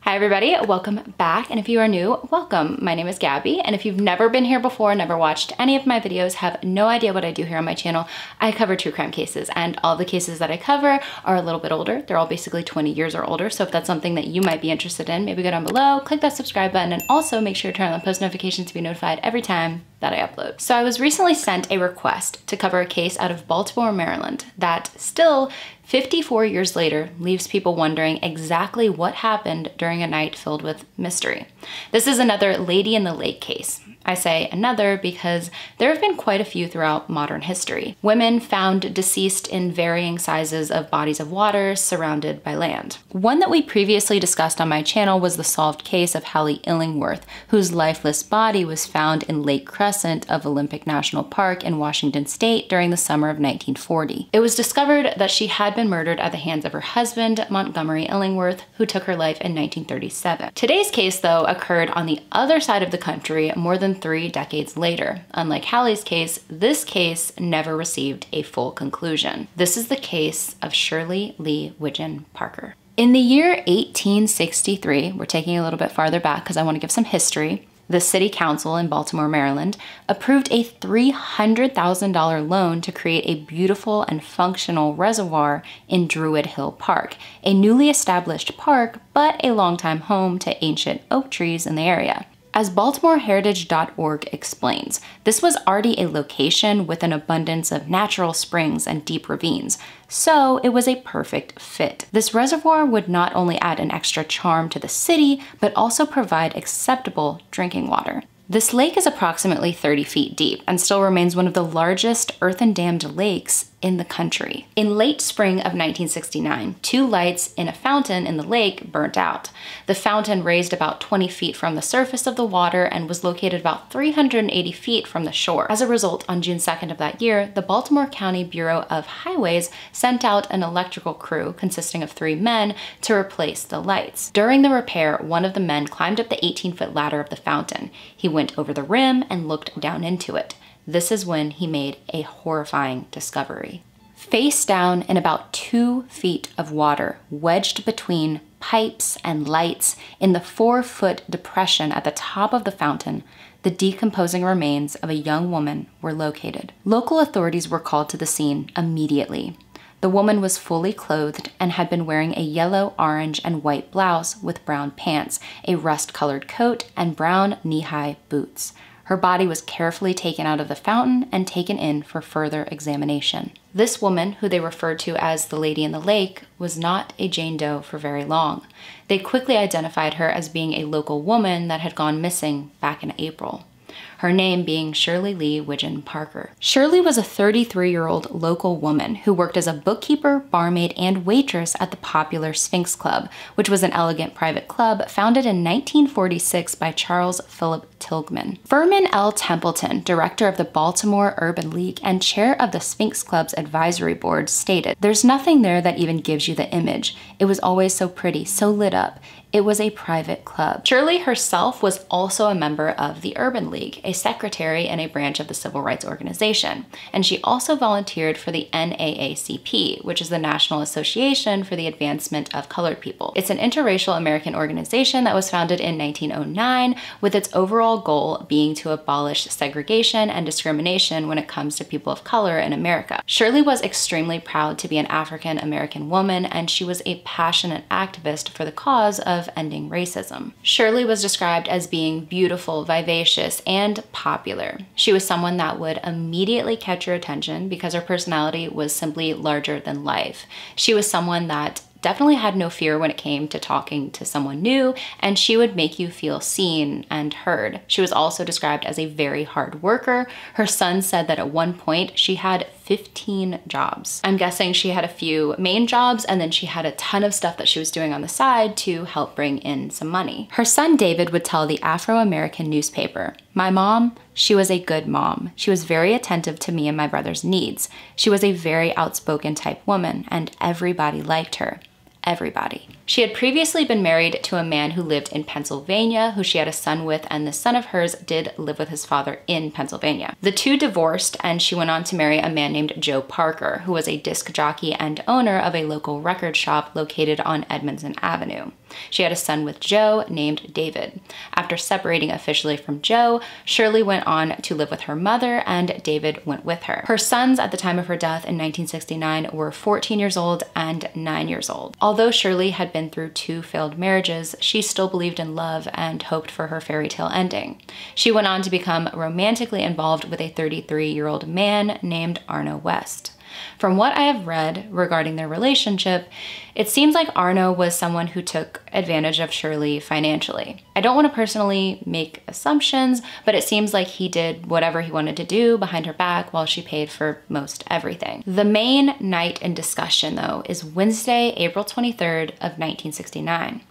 Hi everybody, welcome back. And if you are new, welcome. My name is Gabby. And if you've never been here before, never watched any of my videos, have no idea what I do here on my channel, I cover true crime cases, and all the cases that I cover are a little bit older. They're all basically 20 years or older. So if that's something that you might be interested in, maybe go down below, click that subscribe button, and also make sure to turn on post notifications to be notified every time that I upload. So I was recently sent a request to cover a case out of Baltimore, Maryland that still 54 years later leaves people wondering exactly what happened during a night filled with mystery. This is another Lady in the Lake case. I say another because there have been quite a few throughout modern history. Women found deceased in varying sizes of bodies of water surrounded by land. One that we previously discussed on my channel was the solved case of Hallie Illingworth, whose lifeless body was found in Lake Crescent of Olympic National Park in Washington State during the summer of 1940. It was discovered that she had been murdered at the hands of her husband, Montgomery Illingworth, who took her life in 1937. Today's case, though, occurred on the other side of the country more than 3 decades later. Unlike Hallie's case, this case never received a full conclusion. This is the case of Shirley Lee Widgeon Parker. In the year 1863, we're taking a little bit farther back because I want to give some history, the City Council in Baltimore, Maryland, approved a $300,000 loan to create a beautiful and functional reservoir in Druid Hill Park, a newly established park, but a longtime home to ancient oak trees in the area. As BaltimoreHeritage.org explains, this was already a location with an abundance of natural springs and deep ravines, so it was a perfect fit. This reservoir would not only add an extra charm to the city, but also provide acceptable drinking water. This lake is approximately 30 feet deep and still remains one of the largest earthen-dammed lakes in the country. In late spring of 1969, 2 lights in a fountain in the lake burnt out. The fountain raised about 20 feet from the surface of the water and was located about 380 feet from the shore. As a result, on June 2nd of that year, the Baltimore County Bureau of Highways sent out an electrical crew consisting of 3 men to replace the lights. During the repair, one of the men climbed up the 18-foot ladder of the fountain. He went over the rim and looked down into it. This is when he made a horrifying discovery. Face down in about 2 feet of water, wedged between pipes and lights in the 4-foot depression at the top of the fountain, the decomposing remains of a young woman were located. Local authorities were called to the scene immediately. The woman was fully clothed and had been wearing a yellow, orange, and white blouse with brown pants, a rust-colored coat, and brown knee-high boots. Her body was carefully taken out of the fountain and taken in for further examination. This woman, who they referred to as the Lady in the Lake, was not a Jane Doe for very long. They quickly identified her as being a local woman that had gone missing back in April. Her name being Shirley Lee Widgeon Parker. Shirley was a 33-year-old local woman who worked as a bookkeeper, barmaid, and waitress at the popular Sphinx Club, which was an elegant private club founded in 1946 by Charles Philip Tilghman. Furman L. Templeton, director of the Baltimore Urban League and chair of the Sphinx Club's advisory board, stated, "There's nothing there that even gives you the image. It was always so pretty, so lit up. It was a private club." Shirley herself was also a member of the Urban League, a secretary in a branch of the civil rights organization, and she also volunteered for the NAACP, which is the National Association for the Advancement of Colored People. It's an interracial American organization that was founded in 1909, with its overall goal being to abolish segregation and discrimination when it comes to people of color in America. Shirley was extremely proud to be an African American woman, and she was a passionate activist for the cause of ending racism. Shirley was described as being beautiful, vivacious, and popular. She was someone that would immediately catch your attention because her personality was simply larger than life. She was someone that definitely had no fear when it came to talking to someone new, and she would make you feel seen and heard. She was also described as a very hard worker. Her son said that at one point she had 15 jobs. I'm guessing she had a few main jobs and then she had a ton of stuff that she was doing on the side to help bring in some money. Her son David would tell the Afro-American newspaper, "My mom, she was a good mom. She was very attentive to me and my brother's needs. She was a very outspoken type woman and everybody liked her. Everybody." She had previously been married to a man who lived in Pennsylvania, who she had a son with, and the son of hers did live with his father in Pennsylvania. The two divorced, and she went on to marry a man named Joe Parker, who was a disc jockey and owner of a local record shop located on Edmondson Avenue. She had a son with Joe named David. After separating officially from Joe, Shirley went on to live with her mother and David went with her. Her sons at the time of her death in 1969 were 14 years old and 9 years old. Although Shirley had been through 2 failed marriages, she still believed in love and hoped for her fairy tale ending. She went on to become romantically involved with a 33-year-old man named Arno West. From what I have read regarding their relationship, it seems like Arno was someone who took advantage of Shirley financially. I don't want to personally make assumptions, but it seems like he did whatever he wanted to do behind her back while she paid for most everything. The main night in discussion, though, is Wednesday, April 23rd of 1969.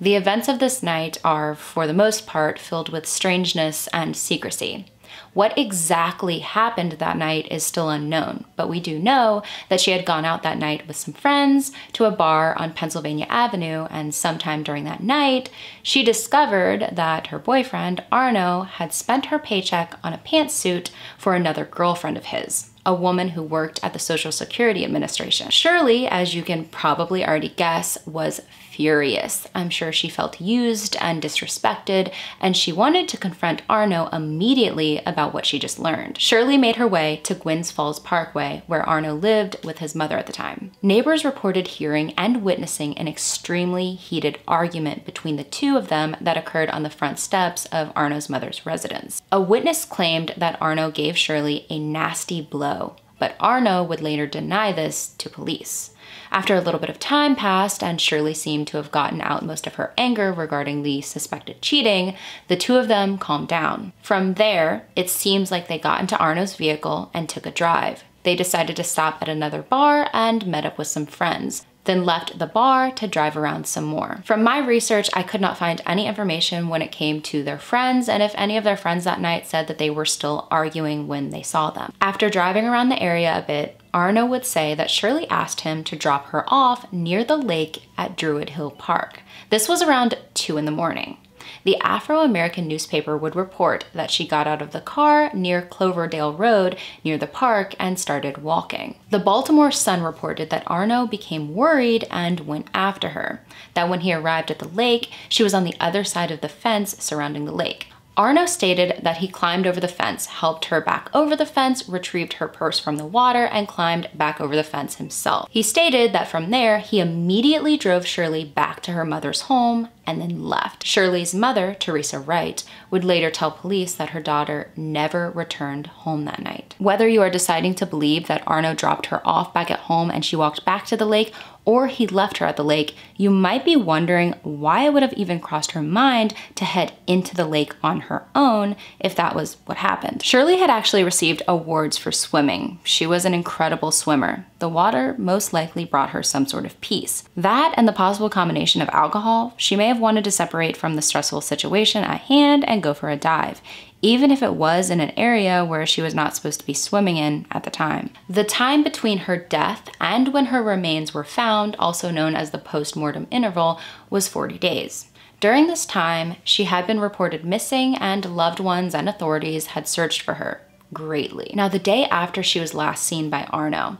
The events of this night are, for the most part, filled with strangeness and secrecy. What exactly happened that night is still unknown, but we do know that she had gone out that night with some friends to a bar on Pennsylvania Avenue, and sometime during that night, she discovered that her boyfriend, Arno, had spent her paycheck on a pantsuit for another girlfriend of his, a woman who worked at the Social Security Administration. Shirley, as you can probably already guess, was furious. I'm sure she felt used and disrespected, and she wanted to confront Arno immediately about what she just learned. Shirley made her way to Gwynns Falls Parkway, where Arno lived with his mother at the time. Neighbors reported hearing and witnessing an extremely heated argument between the two of them that occurred on the front steps of Arno's mother's residence. A witness claimed that Arno gave Shirley a nasty blow, but Arno would later deny this to police. After a little bit of time passed and Shirley seemed to have gotten out most of her anger regarding the suspected cheating, the two of them calmed down. From there, it seems like they got into Arno's vehicle and took a drive. They decided to stop at another bar and met up with some friends, then left the bar to drive around some more. From my research, I could not find any information when it came to their friends, and if any of their friends that night said that they were still arguing when they saw them. After driving around the area a bit, Arno would say that Shirley asked him to drop her off near the lake at Druid Hill Park. This was around 2 in the morning. The Afro-American newspaper would report that she got out of the car near Cloverdale Road near the park and started walking. The Baltimore Sun reported that Arno became worried and went after her, that when he arrived at the lake, she was on the other side of the fence surrounding the lake. Arno stated that he climbed over the fence, helped her back over the fence, retrieved her purse from the water, and climbed back over the fence himself. He stated that from there, he immediately drove Shirley back to her mother's home and then left. Shirley's mother, Teresa Wright, would later tell police that her daughter never returned home that night. Whether you are deciding to believe that Arno dropped her off back at home and she walked back to the lake, or he left her at the lake, you might be wondering why it would have even crossed her mind to head into the lake on her own if that was what happened. Shirley had actually received awards for swimming. She was an incredible swimmer. The water most likely brought her some sort of peace. That and the possible combination of alcohol, she may have wanted to separate from the stressful situation at hand and go for a dive, even if it was in an area where she was not supposed to be swimming in at the time. The time between her death and when her remains were found, also known as the post-mortem interval, was 40 days. During this time, she had been reported missing and loved ones and authorities had searched for her greatly. Now, the day after she was last seen by Arno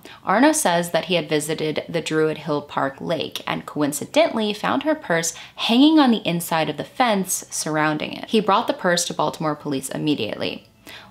says that he had visited the Druid Hill Park Lake and coincidentally found her purse hanging on the inside of the fence surrounding it. He brought the purse to Baltimore police immediately.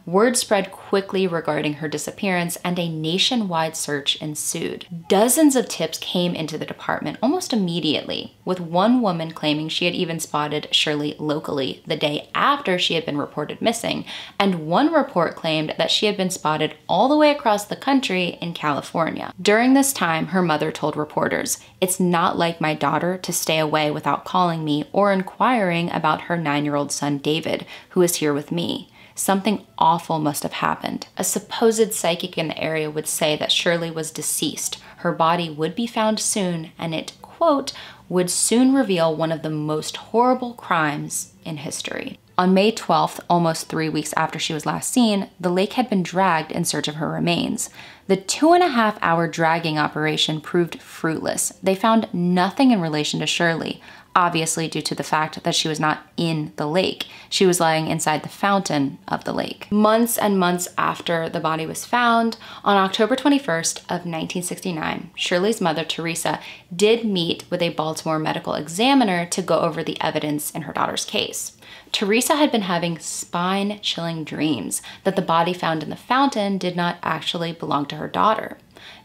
Word spread quickly regarding her disappearance and a nationwide search ensued. Dozens of tips came into the department almost immediately, with one woman claiming she had even spotted Shirley locally the day after she had been reported missing, and one report claimed that she had been spotted all the way across the country in California. During this time, her mother told reporters, "It's not like my daughter to stay away without calling me or inquiring about her 9-year-old son David, who is here with me. Something awful must have happened." A supposed psychic in the area would say that Shirley was deceased. Her body would be found soon, and it, quote, would soon reveal one of the most horrible crimes in history. On May 12th, almost 3 weeks after she was last seen, the lake had been dragged in search of her remains. The 2.5-hour dragging operation proved fruitless. They found nothing in relation to Shirley. obviously due to the fact that she was not in the lake. She was lying inside the fountain of the lake. Months and months after the body was found, on October 21st of 1969, Shirley's mother, Teresa, did meet with a Baltimore medical examiner to go over the evidence in her daughter's case. Teresa had been having spine-chilling dreams that the body found in the fountain did not actually belong to her daughter.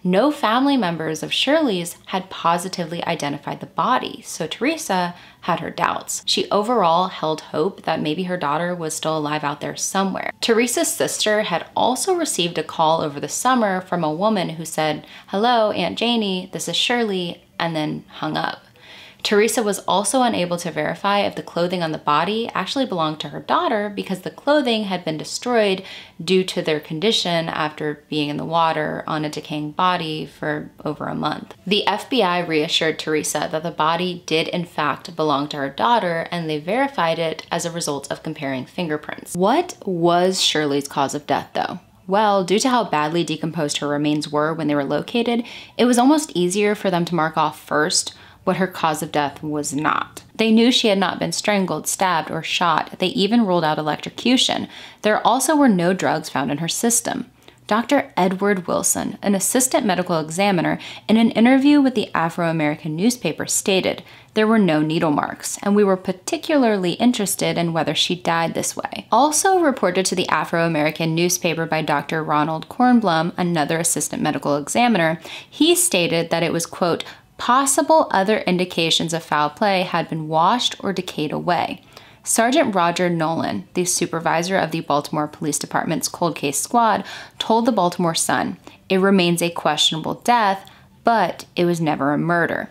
No family members of Shirley's had positively identified the body, so Teresa had her doubts. She overall held hope that maybe her daughter was still alive out there somewhere. Teresa's sister had also received a call over the summer from a woman who said, "Hello, Aunt Janie, this is Shirley," and then hung up. Teresa was also unable to verify if the clothing on the body actually belonged to her daughter because the clothing had been destroyed due to their condition after being in the water on a decaying body for over a month. The FBI reassured Teresa that the body did in fact belong to her daughter, and they verified it as a result of comparing fingerprints. What was Shirley's cause of death though? Well, due to how badly decomposed her remains were when they were located, it was almost easier for them to mark off first what her cause of death was not. They knew she had not been strangled, stabbed, or shot. They even ruled out electrocution. There also were no drugs found in her system. Dr. Edward Wilson, an assistant medical examiner, in an interview with the Afro-American newspaper stated, "There were no needle marks, and we were particularly interested in whether she died this way." Also reported to the Afro-American newspaper by Dr. Ronald Kornblum, another assistant medical examiner, he stated that it was, quote, "possible other indications of foul play had been washed or decayed away." Sergeant Roger Nolan, the supervisor of the Baltimore Police Department's cold case squad, told the Baltimore Sun, "It remains a questionable death, but it was never a murder."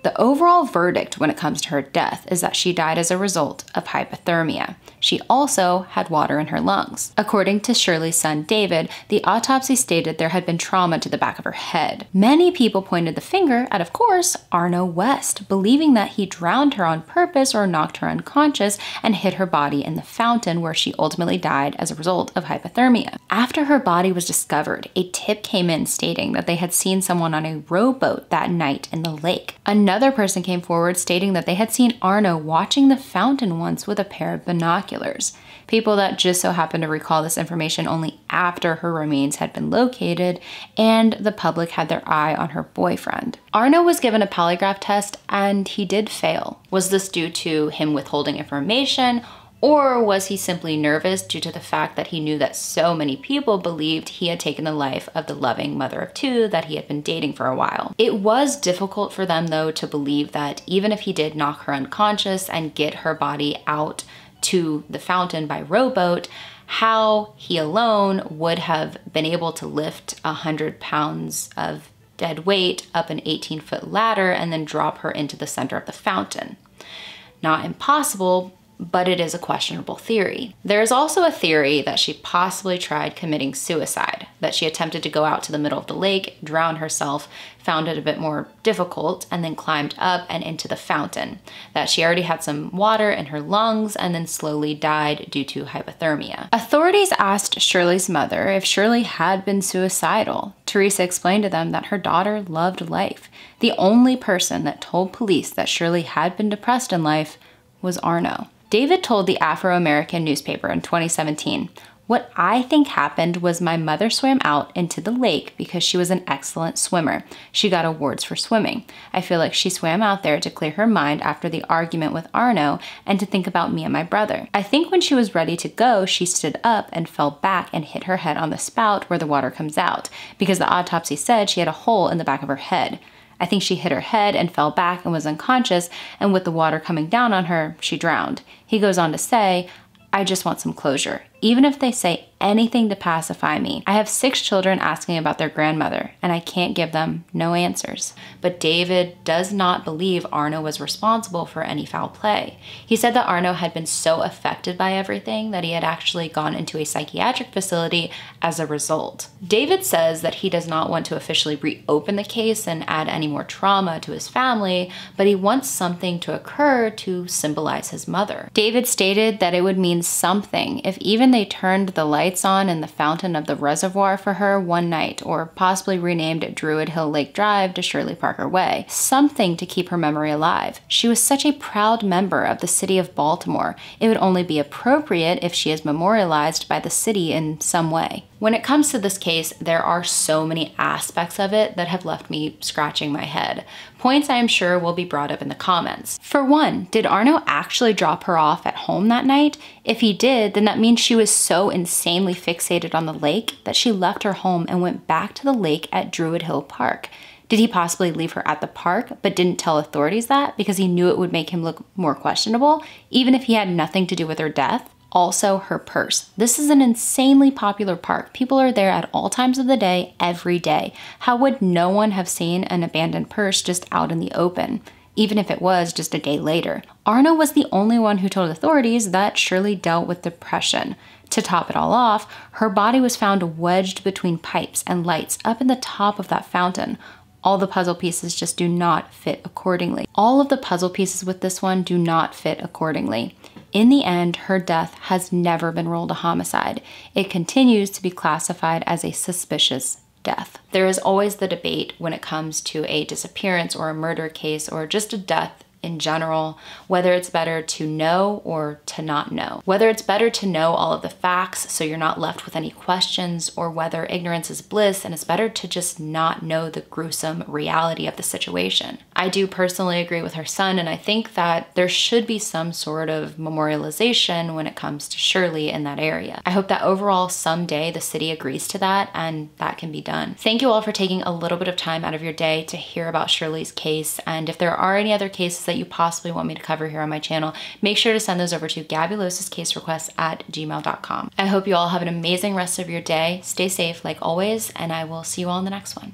The overall verdict when it comes to her death is that she died as a result of hypothermia. She also had water in her lungs. According to Shirley's son, David, the autopsy stated there had been trauma to the back of her head. Many people pointed the finger at, of course, Arno West, believing that he drowned her on purpose or knocked her unconscious and hid her body in the fountain where she ultimately died as a result of hypothermia. After her body was discovered, a tip came in stating that they had seen someone on a rowboat that night in the lake. Another person came forward stating that they had seen Arno watching the fountain once with a pair of binoculars. People that just so happened to recall this information only after her remains had been located, and the public had their eye on her boyfriend. Arno was given a polygraph test and he did fail. Was this due to him withholding information, or was he simply nervous due to the fact that he knew that so many people believed he had taken the life of the loving mother of two that he had been dating for a while? It was difficult for them though to believe that even if he did knock her unconscious and get her body out to the fountain by rowboat, how he alone would have been able to lift 100 pounds of dead weight up an 18-foot ladder and then drop her into the center of the fountain. Not impossible, but it is a questionable theory. There is also a theory that she possibly tried committing suicide, that she attempted to go out to the middle of the lake, drown herself, found it a bit more difficult, and then climbed up and into the fountain, that she already had some water in her lungs and then slowly died due to hypothermia. Authorities asked Shirley's mother if Shirley had been suicidal. Teresa explained to them that her daughter loved life. The only person that told police that Shirley had been depressed in life was Arno. David told the Afro-American newspaper in 2017, "What I think happened was my mother swam out into the lake because she was an excellent swimmer. She got awards for swimming. I feel like she swam out there to clear her mind after the argument with Arno and to think about me and my brother. I think when she was ready to go, she stood up and fell back and hit her head on the spout where the water comes out, because the autopsy said she had a hole in the back of her head. I think she hit her head and fell back and was unconscious, and with the water coming down on her, she drowned." He goes on to say, "I just want some closure. Even if they say anything to pacify me. I have 6 children asking about their grandmother, and I can't give them no answers." But David does not believe Arno was responsible for any foul play. He said that Arno had been so affected by everything that he had actually gone into a psychiatric facility as a result. David says that he does not want to officially reopen the case and add any more trauma to his family, but he wants something to occur to symbolize his mother. David stated that it would mean something if even they turned the lights on in the fountain of the reservoir for her one night, or possibly renamed Druid Hill Lake Drive to Shirley Parker Way. Something to keep her memory alive. She was such a proud member of the city of Baltimore. It would only be appropriate if she is memorialized by the city in some way. When it comes to this case, there are so many aspects of it that have left me scratching my head. Points I am sure will be brought up in the comments. For one, did Arno actually drop her off at home that night? If he did, then that means she was so insanely fixated on the lake that she left her home and went back to the lake at Druid Hill Park. Did he possibly leave her at the park but didn't tell authorities that because he knew it would make him look more questionable, even if he had nothing to do with her death? Also, her purse. This is an insanely popular park. People are there at all times of the day, every day. How would no one have seen an abandoned purse just out in the open, even if it was just a day later? Arno was the only one who told authorities that Shirley dealt with depression. To top it all off, her body was found wedged between pipes and lights up in the top of that fountain. All the puzzle pieces just do not fit accordingly. All of the puzzle pieces with this one do not fit accordingly. In the end, her death has never been ruled a homicide. It continues to be classified as a suspicious death. There is always the debate when it comes to a disappearance or a murder case or just a death in general, whether it's better to know or to not know. Whether it's better to know all of the facts so you're not left with any questions, or whether ignorance is bliss and it's better to just not know the gruesome reality of the situation. I do personally agree with her son, and I think that there should be some sort of memorialization when it comes to Shirley in that area. I hope that overall someday the city agrees to that and that can be done. Thank you all for taking a little bit of time out of your day to hear about Shirley's case, and if there are any other cases that you possibly want me to cover here on my channel, make sure to send those over to gabulosiscaserequests@gmail.com. I hope you all have an amazing rest of your day. Stay safe like always, and I will see you all in the next one.